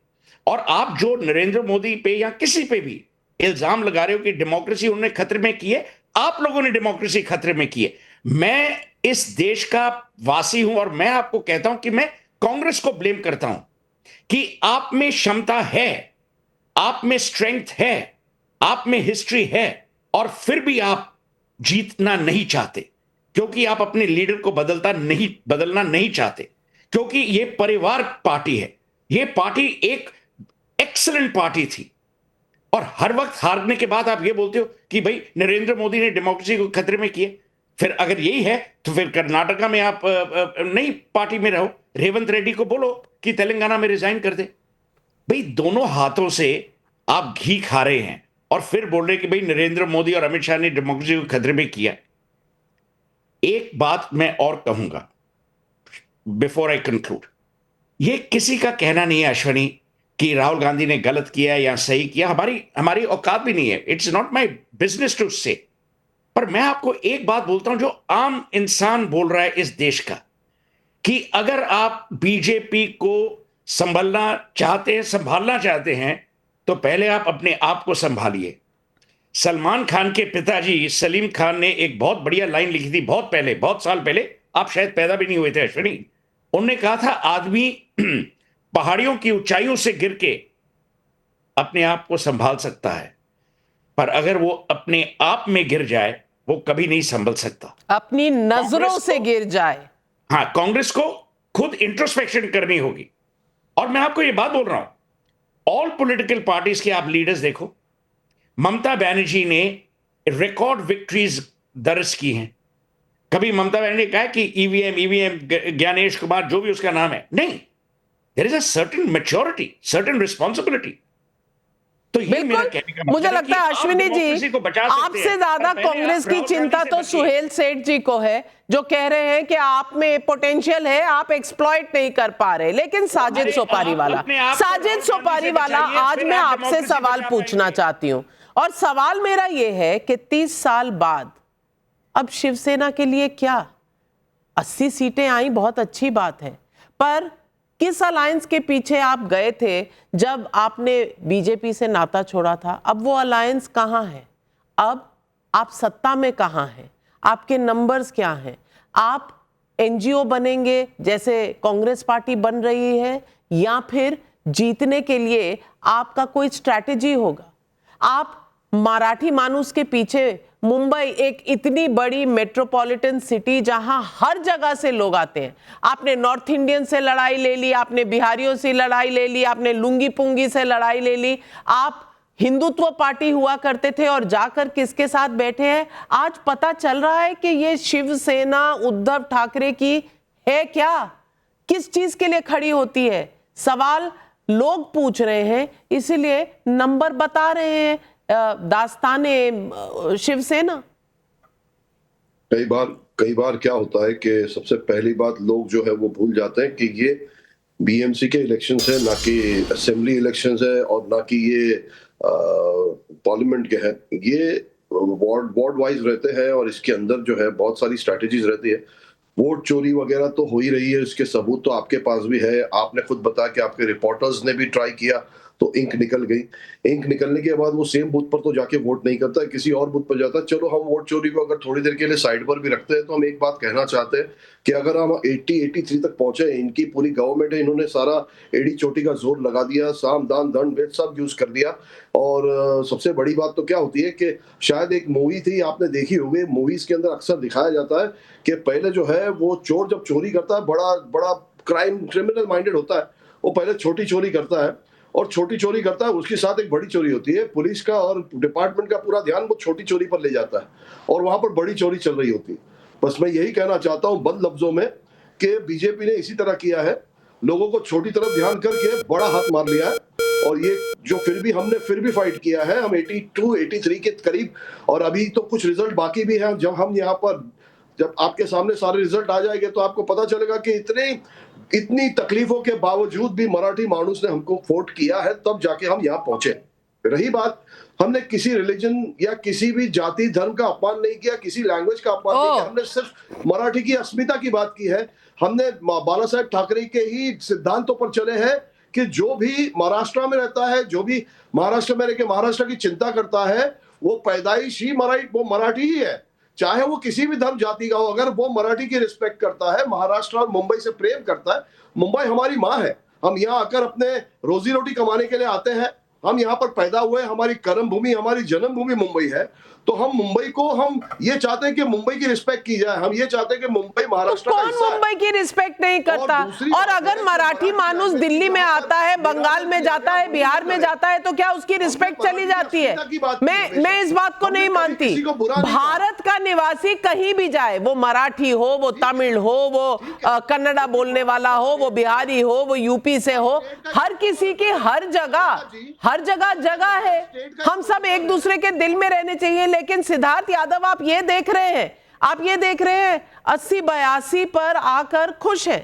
और आप जो नरेंद्र मोदी पे या किसी पे भी इल्जाम लगा रहे हो कि डेमोक्रेसी उन्होंने खतरे में की है, आप लोगों ने डेमोक्रेसी खतरे में की है। मैं इस देश का वासी हूं और मैं आपको कहता हूं कि मैं कांग्रेस को ब्लेम करता हूं कि आप में क्षमता है, आप में स्ट्रेंथ है, आप में हिस्ट्री है, और फिर भी आप जीतना नहीं चाहते क्योंकि आप अपने लीडर को बदलना नहीं चाहते, क्योंकि यह परिवार पार्टी है। यह पार्टी एक एक्सीलेंट पार्टी थी, और हर वक्त हारने के बाद आप यह बोलते हो कि भाई नरेंद्र मोदी ने डेमोक्रेसी को खतरे में किया। फिर अगर यही है तो फिर कर्नाटका में आप नई पार्टी में रहो, रेवंत रेड्डी को बोलो कि तेलंगाना में रिजाइन कर दे। भाई दोनों हाथों से आप घी खा रहे हैं और फिर बोल रहे कि भाई नरेंद्र मोदी और अमित शाह ने डेमोक्रेसी को खतरे में किया। एक बात मैं और कहूंगा बिफोर आई कंक्लूड, यह किसी का कहना नहीं है अश्विनी कि राहुल गांधी ने गलत किया या सही किया। हमारी औकात भी नहीं है, it's not my business to say. पर मैं आपको एक बात बोलता हूं जो आम इंसान बोल रहा है इस देश का, कि अगर आप बीजेपी को संभालना चाहते हैं तो पहले आप अपने आप को संभालिए। सलमान खान के पिताजी सलीम खान ने एक बहुत बढ़िया लाइन लिखी थी बहुत साल पहले, आप शायद पैदा भी नहीं हुए थे अश्विनी। उन्होंने कहा था, आदमी पहाड़ियों की ऊंचाइयों से गिर के अपने आप को संभाल सकता है, पर अगर वो अपने आप में गिर जाए वो कभी नहीं संभल सकता। अपनी नजरों से गिर जाए। हाँ, कांग्रेस को खुद इंट्रोस्पेक्शन करनी होगी। और मैं आपको ये बात बोल रहा हूं, ऑल पॉलिटिकल पार्टीज के आप लीडर्स देखो, ममता बनर्जी ने रिकॉर्ड विक्ट्रीज दर्ज की हैं। कभी ममता बनर्जी ने कहा कि ईवीएम ज्ञानेश कुमार जो भी उसका नाम है, नहीं, there is a certain maturity, certain responsibility. तो ये मेरा कहने का मतलब मुझे लगता है अश्विनी जी, आपसे ज्यादा कांग्रेस की चिंता तो सुहेल सेठ जी को है, जो कह रहे हैं कि आप में पोटेंशियल है, आप एक्सप्लॉइट नहीं कर पा रहे। लेकिन साजिद सोपारी वाला आज मैं आपसे सवाल पूछना चाहती हूं, और सवाल मेरा यह है कि 30 साल बाद अब शिवसेना के लिए क्या 80 सीटें आई, बहुत अच्छी बात है, पर किस अलायंस के पीछे आप गए थे जब आपने बीजेपी से नाता छोड़ा था? अब वो अलायंस कहां है? अब आप सत्ता में कहां हैं? आपके नंबर्स क्या हैं? आप एनजीओ बनेंगे जैसे कांग्रेस पार्टी बन रही है, या फिर जीतने के लिए आपका कोई स्ट्रैटेजी होगा? आप मराठी मानुस के पीछे, मुंबई एक इतनी बड़ी मेट्रोपॉलिटन सिटी जहां हर जगह से लोग आते हैं, आपने नॉर्थ इंडियन से लड़ाई ले ली, आपने बिहारियों से लड़ाई ले ली, आपने लुंगी पुंगी से लड़ाई ले ली, आप हिंदुत्व पार्टी हुआ करते थे और जाकर किसके साथ बैठे हैं? आज पता चल रहा है कि ये शिवसेना उद्धव ठाकरे की है क्या? किस चीज के लिए खड़ी होती है? सवाल लोग पूछ रहे हैं, इसीलिए नंबर बता रहे हैं दास्ताने शिवसेना। कई बार क्या होता है कि सबसे पहली बात लोग जो है वो भूल जाते हैं कि ये बीएमसी के इलेक्शंस है, ना कि असेंबली इलेक्शंस है और ना कि ये पार्लियामेंट के हैं। ये वार्ड वाइज रहते हैं और इसके अंदर जो है बहुत सारी स्ट्रैटेजीज रहती है। वोट चोरी वगैरह तो हो ही रही है, इसके सबूत तो आपके पास भी है। आपने खुद बताया कि आपके रिपोर्टर्स ने भी ट्राई किया तो इंक निकल गई। इंक निकलने के बाद वो सेम बूथ पर तो जाके वोट नहीं करता है, किसी और बूथ पर जाता है। चलो हम वोट चोरी को अगर थोड़ी देर के लिए साइड पर भी रखते हैं तो हम एक बात कहना चाहते हैं कि अगर हम 83 तक पहुंचे, इनकी पूरी गवर्नमेंट है, इन्होंने सारा एड़ी चोटी का जोर लगा दिया, साम दाम दंड भेद सब यूज कर दिया। और सबसे बड़ी बात तो क्या होती है कि शायद एक मूवी थी, आपने देखी होगी, मूवीज के अंदर अक्सर दिखाया जाता है कि पहले जो है वो चोर जब चोरी करता है, बड़ा बड़ा क्रिमिनल माइंडेड होता है, वो पहले छोटी चोरी करता है और छोटी चोरी करता है, उसके साथ एक बड़ी चोरी होती है। पुलिस का और डिपार्टमेंट का पूरा ध्यान वो छोटी चोरी पर ले जाता है और वहां पर बड़ी चोरी चल रही होती है। बस मैं यही कहना चाहता हूं बंद लफ्जों में कि बीजेपी ने इसी तरह किया है, लोगों को छोटी तरफ ध्यान करके बड़ा हाथ मार लिया है। और ये जो हमने फिर भी फाइट किया है, हम 82-83 के करीब, और अभी तो कुछ रिजल्ट बाकी भी है। जब आपके सामने सारे रिजल्ट आ जाएंगे तो आपको पता चलेगा कि इतनी तकलीफों के बावजूद भी मराठी मानुस ने हमको वोट किया है, तब जाके हम यहाँ पहुंचे। रही बात, हमने किसी रिलीजन या किसी भी जाति धर्म का अपमान नहीं किया, किसी लैंग्वेज का अपमान नहीं किया, हमने सिर्फ मराठी की अस्मिता की बात की है। हमने बाला साहेब ठाकरे के ही सिद्धांतों पर चले हैं कि जो भी महाराष्ट्र में रहता है, जो भी महाराष्ट्र में रह के महाराष्ट्र की चिंता करता है, वो पैदाइश ही वो मराठी ही है, चाहे वो किसी भी धर्म जाति का हो। अगर वो मराठी की रिस्पेक्ट करता है, महाराष्ट्र और मुंबई से प्रेम करता है, मुंबई हमारी माँ है, हम यहाँ आकर अपने रोजी रोटी कमाने के लिए आते हैं, हम यहाँ पर पैदा हुए, हमारी कर्म भूमि, हमारी जन्मभूमि मुंबई है, तो हम मुंबई को, हम ये चाहते हैं कि मुंबई की रिस्पेक्ट की जाए, हम ये चाहते हैं कि मुंबई महाराष्ट्र का हिस्सा है। मुंबई की रिस्पेक्ट नहीं करता? और अगर मराठी मानुस दिल्ली में आता है, बंगाल में जाता है, बिहार में जाता है, तो क्या उसकी रिस्पेक्ट चली जाती है? मैं इस बात को नहीं मानती। भारत का निवासी कहीं भी जाए, वो मराठी हो, वो तमिल हो, वो कन्नड़ा बोलने वाला हो, वो बिहारी हो, वो यूपी से हो, हर किसी की हर जगह जगह है। हम सब एक दूसरे के दिल में रहने चाहिए। लेकिन सिद्धार्थ यादव, आप ये देख रहे हैं 80-82 पर आकर खुश है।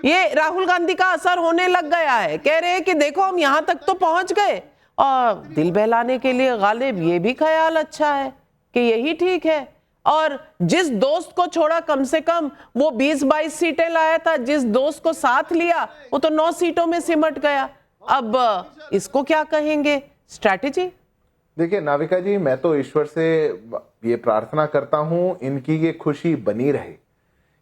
ये राहुल गांधी का असर होने लग गया है। कह रहे हैं कि देखो हम यहां तक तो पहुंच गए। और दिल बहलाने के लिए गालिब ये भी ख्याल अच्छा है कि यही ठीक है। और जिस दोस्त को छोड़ा, कम से कम वो 20-22 सीटें लाया था, जिस दोस्त को साथ लिया वो तो 9 सीटों में सिमट गया। अब इसको क्या कहेंगे? स्ट्रैटेजी? देखिए नाविका जी, मैं तो ईश्वर से ये प्रार्थना करता हूं इनकी ये खुशी बनी रहे,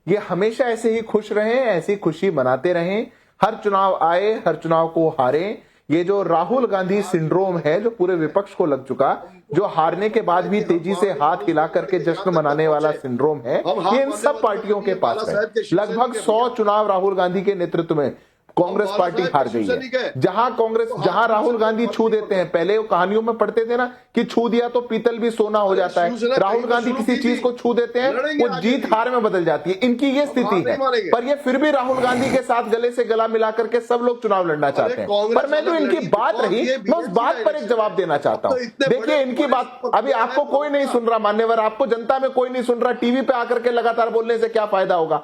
ये हमेशा ऐसे ही खुश रहें, ऐसी खुशी मनाते रहें, हर चुनाव आए, हर चुनाव को हारें। ये जो राहुल गांधी सिंड्रोम है, जो पूरे विपक्ष को लग चुका, जो हारने के बाद भी तेजी से हाथ हिला करके जश्न मनाने वाला सिंड्रोम है, ये इन सब पार्टियों के पास है। लगभग 100 चुनाव राहुल गांधी के नेतृत्व में कांग्रेस पार्टी हार गई है। जहां राहुल गांधी छू देते हैं, पहले वो कहानियों में पढ़ते थे ना कि छू दिया तो पीतल भी सोना हो जाता है। राहुल गांधी किसी चीज को छू देते हैं, वो जीत हार में बदल जाती है। इनकी ये स्थिति है, पर ये फिर भी राहुल गांधी के साथ गले से गला मिला करके सब लोग चुनाव लड़ना चाहते हैं। पर मैं जो इनकी बात रही, मैं उस बात पर एक जवाब देना चाहता हूं। देखिए, इनकी बात अभी आपको कोई नहीं सुन रहा, मान्यवर, आपको जनता में कोई नहीं सुन रहा, टीवी पे आकर के लगातार बोलने से क्या फायदा होगा?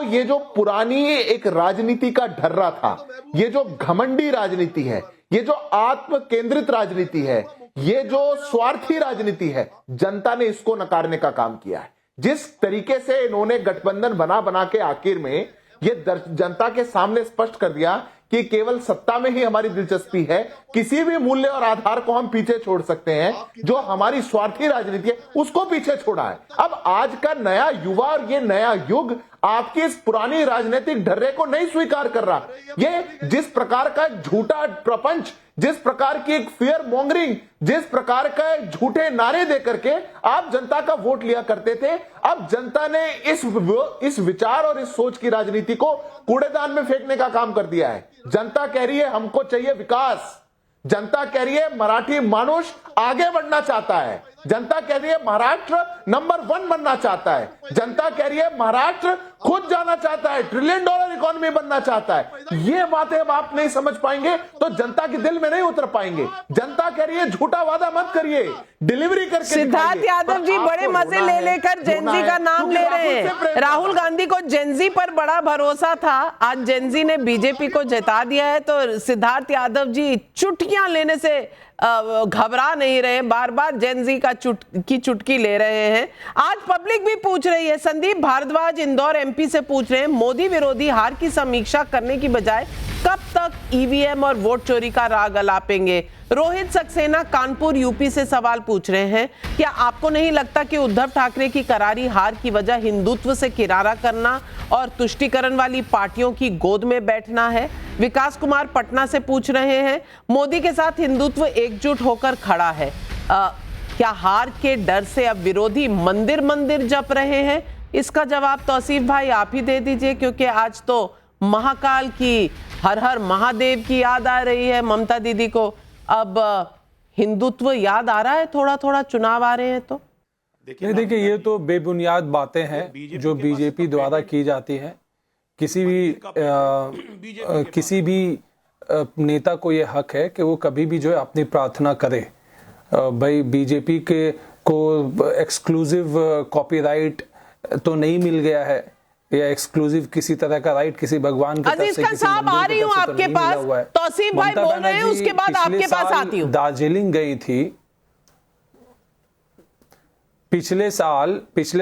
ये जो पुरानी एक राजनीति का ढर्रा था, ये जो घमंडी राजनीति है, ये जो आत्म केंद्रित राजनीति है, ये जो स्वार्थी राजनीति है, जनता ने इसको नकारने का काम किया है। जिस तरीके से इन्होंने गठबंधन बना के आखिर में ये जनता के सामने स्पष्ट कर दिया कि केवल सत्ता में ही हमारी दिलचस्पी है, किसी भी मूल्य और आधार को हम पीछे छोड़ सकते हैं, जो हमारी स्वार्थी राजनीति है उसको पीछे छोड़ा है। अब आज का नया युवा और ये नया युग आपकी इस पुरानी राजनीतिक ढर्रे को नहीं स्वीकार कर रहा। ये जिस प्रकार का झूठा प्रपंच, जिस प्रकार की एक फियर मॉन्गरिंग, जिस प्रकार का झूठे नारे देकर के आप जनता का वोट लिया करते थे, अब जनता ने इस विचार और इस सोच की राजनीति को कूड़ेदान में फेंकने का काम कर दिया है। जनता कह रही है हमको चाहिए विकास, जनता कह रही है मराठी मानुष आगे बढ़ना चाहता है। जनता कह रही है महाराष्ट्र नंबर 1 बनना चाहता है, जनता कह रही है महाराष्ट्र खुद जाना चाहता है, $1 ट्रिलियन इकोनॉमी बनना चाहता है। ये बातें अब आप नहीं समझ पाएंगे तो जनता के दिल में नहीं उतर पाएंगे। जनता कह रही है झूठा वादा मत करिए, डिलीवरी करके सिद्धार्थ यादव जी बड़े मजे ले लेकर जेनजी का नाम ले रहे हैं। राहुल गांधी को जेनजी पर बड़ा भरोसा था, आज जेनजी ने बीजेपी को जिता दिया है, तो सिद्धार्थ यादव जी चुटकियां लेने से घबरा नहीं रहे, बार बार जेनजी का चुटकी ले रहे हैं। आज पब्लिक भी पूछ रही है, संदीप भारद्वाज इंदौर एमपी से पूछ रहे हैं, मोदी विरोधी हार की समीक्षा करने की बजाय कब तक ईवीएम और वोट चोरी का राग अलापेंगे। रोहित सक्सेना कानपुर यूपी से सवाल पूछ रहे हैं, क्या आपको नहीं लगता कि उद्धव ठाकरे की करारी हार की वजह हिंदुत्व से किनारा करना और तुष्टीकरण वाली पार्टियों की गोद में बैठना है। विकास कुमार पटना से पूछ रहे हैं, मोदी के साथ हिंदुत्व एकजुट होकर खड़ा है, क्या हार के डर से अब विरोधी मंदिर मंदिर जप रहे हैं। इसका जवाब तौसीफ भाई आप ही दे दीजिए, क्योंकि आज तो महाकाल की हर हर महादेव की याद आ रही है ममता दीदी को। अब हिंदुत्व याद आ रहा है, थोड़ा थोड़ा चुनाव आ रहे हैं तो नहीं। देखिए ये तो बेबुनियाद बातें हैं जो बीजेपी द्वारा की जाती है। किसी भी नेता को ये हक है कि वो कभी भी जो है अपनी प्रार्थना करे। भाई बीजेपी के को एक्सक्लूसिव कॉपीराइट तो नहीं मिल गया है, या एक्सक्लूसिव किसी तरह का राइट किसी भगवान की तरफ से, किसी साहब आ रही हूं आपके पास, तौसीफ भाई बोल रहे हैं, उसके बाद आपके पास आती हूं। दार्जिलिंग गई थी पिछले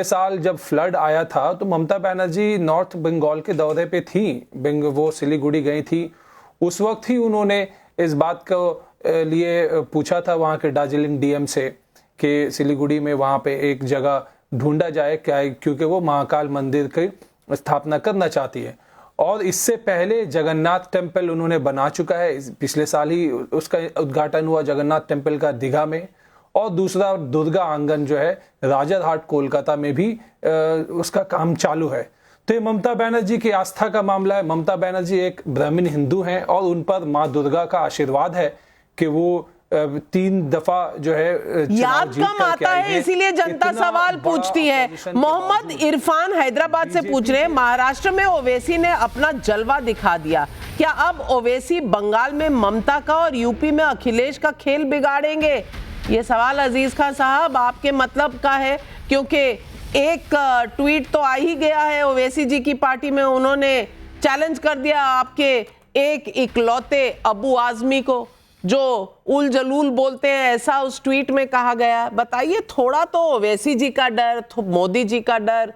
साल जब फ्लड आया था तो ममता बनर्जी नॉर्थ बंगाल के दौरे पे थी, वो सिलीगुड़ी गई थी। उस वक्त ही उन्होंने इस बात को लिए पूछा था वहां के दार्जिलिंग डीएम से कि सिलीगुड़ी में वहां पे एक जगह ढूंढा जाए, क्या, क्योंकि वो महाकाल मंदिर की स्थापना करना चाहती है। और इससे पहले जगन्नाथ टेम्पल उन्होंने बना चुका है, पिछले साल ही उसका उद्घाटन हुआ जगन्नाथ टेम्पल का दीघा में। और दूसरा दुर्गा आंगन जो है राजारहाट कोलकाता में भी उसका काम चालू है। तो ये ममता बनर्जी की आस्था का मामला है। ममता बनर्जी एक ब्राह्मण हिंदू हैं और उन पर माँ दुर्गा का आशीर्वाद है कि वो 3 दफा जो है याद कम आता है, इसीलिए जनता सवाल पूछती है। मोहम्मद इरफान हैदराबाद से पूछ रहे हैं, महाराष्ट्र में ओवैसी ने अपना जलवा दिखा दिया, क्या अब ओवैसी बंगाल में ममता का और यूपी में अखिलेश का खेल बिगाड़ेंगे। ये सवाल अजीज खान साहब आपके मतलब का है, क्योंकि एक ट्वीट तो आ ही गया है ओवैसी जी की पार्टी में, उन्होंने चैलेंज कर दिया आपके एक इकलौते अबू आजमी को जो उल जलूल बोलते हैं, ऐसा उस ट्वीट में कहा गया। बताइए, थोड़ा तो ओवैसी जी का डर, मोदी जी का डर,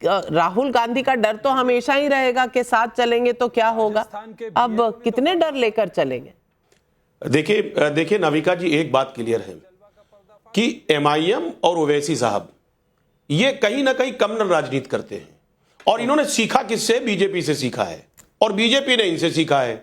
राहुल गांधी का डर तो हमेशा ही रहेगा कि साथ चलेंगे तो क्या होगा। अब कितने डर लेकर चलेंगे। देखिए नाविका जी, एक बात क्लियर है कि एमआईएम और ओवैसी साहब ये कहीं ना कहीं कम्युनल राजनीति करते हैं, और इन्होंने सीखा किससे? बीजेपी से सीखा है, और बीजेपी ने इनसे सीखा है।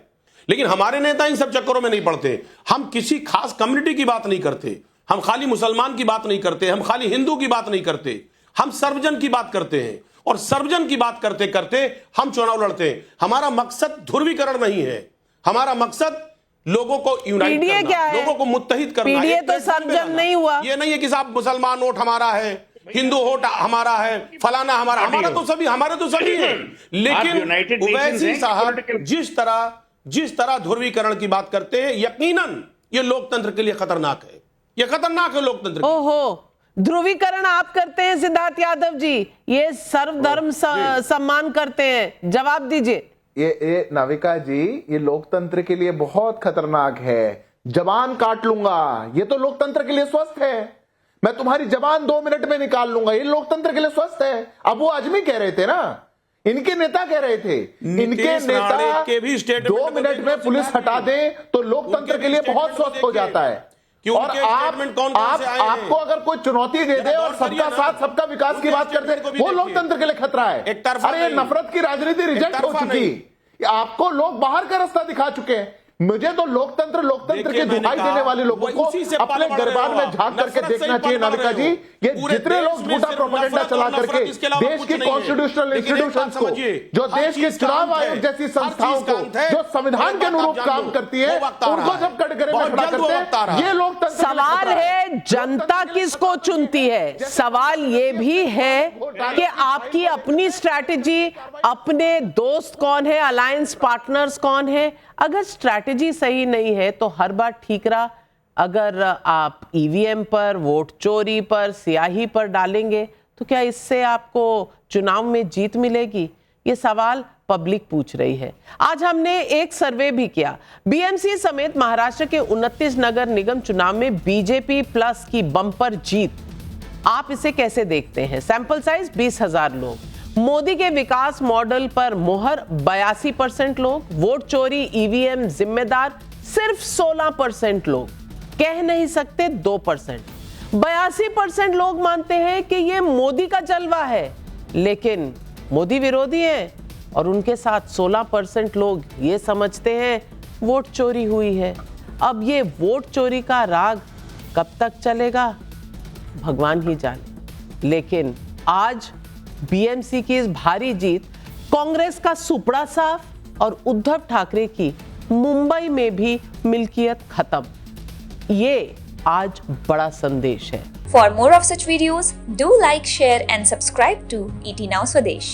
लेकिन हमारे नेता इन सब चक्करों में नहीं पड़ते। हम किसी खास कम्युनिटी की बात नहीं करते, हम खाली मुसलमान की बात नहीं करते, हम खाली हिंदू की बात नहीं करते, हम सर्वजन की बात करते हैं। और सर्वजन की बात करते करते हम चुनाव लड़ते हैं। हमारा मकसद ध्रुवीकरण नहीं है, हमारा मकसद लोगों को यूनाइट करना, लोगों को मुत्तहिद करना। पीडीए तो सर्वजन नहीं हुआ। ये नहीं है कि साहब मुसलमान वोट हमारा है, हिंदू वोट हमारा है, फलाना हमारा, हमारे तो सभी हैं। लेकिन ओवैसी साहब जिस तरह ध्रुवीकरण की बात करते हैं, यकीनन ये लोकतंत्र के लिए खतरनाक है। ये खतरनाक है लोकतंत्र। ओहो, ध्रुवीकरण आप करते हैं सिद्धार्थ यादव जी, ये सर्वधर्म सम्मान करते हैं, जवाब दीजिए। ये नाविका जी, ये लोकतंत्र के लिए बहुत खतरनाक है। जबान काट लूंगा, ये तो लोकतंत्र के लिए स्वस्थ है। मैं तुम्हारी जबान 2 मिनट में निकाल लूंगा, ये लोकतंत्र के लिए स्वस्थ है। अब वो आजमी कह रहे थे ना, इनके नेता कह रहे थे, इनके नेता के भी 2 मिनट में पुलिस हटा दें तो लोकतंत्र के लिए बहुत स्वस्थ हो जाता है। और आपको अगर कोई चुनौती दे दे और सबका साथ सबका विकास की बात करते, वो लोकतंत्र के लिए खतरा है। अरे नफरत की राजनीति रिजेक्ट हो चुकी, आपको लोग बाहर का रास्ता दिखा चुके हैं। मुझे तो लोकतंत्र देखिए, की मैंने दुहाई कहा, देने वाले लोगों को उसी से अपने पल बढ़ दरबार रहे में हो झांक आप। करके नफरत से देखना ही चाहिए पल बढ़ नाविका रहे जी। हो। ये पूरे जितने देश लोग में झूठा सिर्फ प्रोपेगेंडा नफरत चला और नफरत, करके इसके अलावा देश कुछ की नहीं है। कॉन्स्टिट्यूशनल लेकिन एक बात इंस्टीट्यूशंस को, समझिए, जो हर देश के चीज का चुनाव अंत है। आयोग जैसी हर संस्थाओं चीज का को, अंत है। जो संविधान एक के बात अनुरूप आप काम जान लो, करती है, वो वक्त आ उनको रहा जब है। कटघरे में बहुत खड़ा जल्द वो वक्त आ करते रहा हैं, है। ये लोकतंत्र के लिए सवाल खतरा है जनता किसको चुनती है। सवाल ये भी है कि आपकी अपनी स्ट्रैटेजी, अपने दोस्त कौन है, अलायंस पार्टनर्स कौन है। अगर स्ट्रैटेजी सही नहीं है तो हर बार ठीक रहा। अगर आप ईवीएम पर, वोट चोरी पर, स्याही पर डालेंगे तो क्या इससे आपको चुनाव में जीत मिलेगी? ये सवाल पब्लिक पूछ रही है। आज हमने एक सर्वे भी किया। बीएमसी समेत महाराष्ट्र के 29 नगर निगम चुनाव में बीजेपी प्लस की बम्पर जीत, आप इसे कैसे देखते हैं? सैंपल साइज 20,000 लोग। मोदी के विकास मॉडल पर मोहर 82% लोग। वोट चोरी, ईवीएम जिम्मेदार सिर्फ 16% लोग। कह नहीं सकते 2%। 82% लोग मानते हैं कि यह मोदी का जलवा है, लेकिन मोदी विरोधी है। और उनके साथ 16% लोग ये समझते हैं वोट चोरी हुई है। अब ये वोट चोरी का राग कब तक चलेगा भगवान ही जाने। लेकिन आज बीएमसी की इस भारी जीत, कांग्रेस का सुपड़ा साफ और उद्धव ठाकरे की मुंबई में भी मिल्कियत खत्म, ये आज बड़ा संदेश है। For more of such videos, do like, share and subscribe to ET Now Swadesh.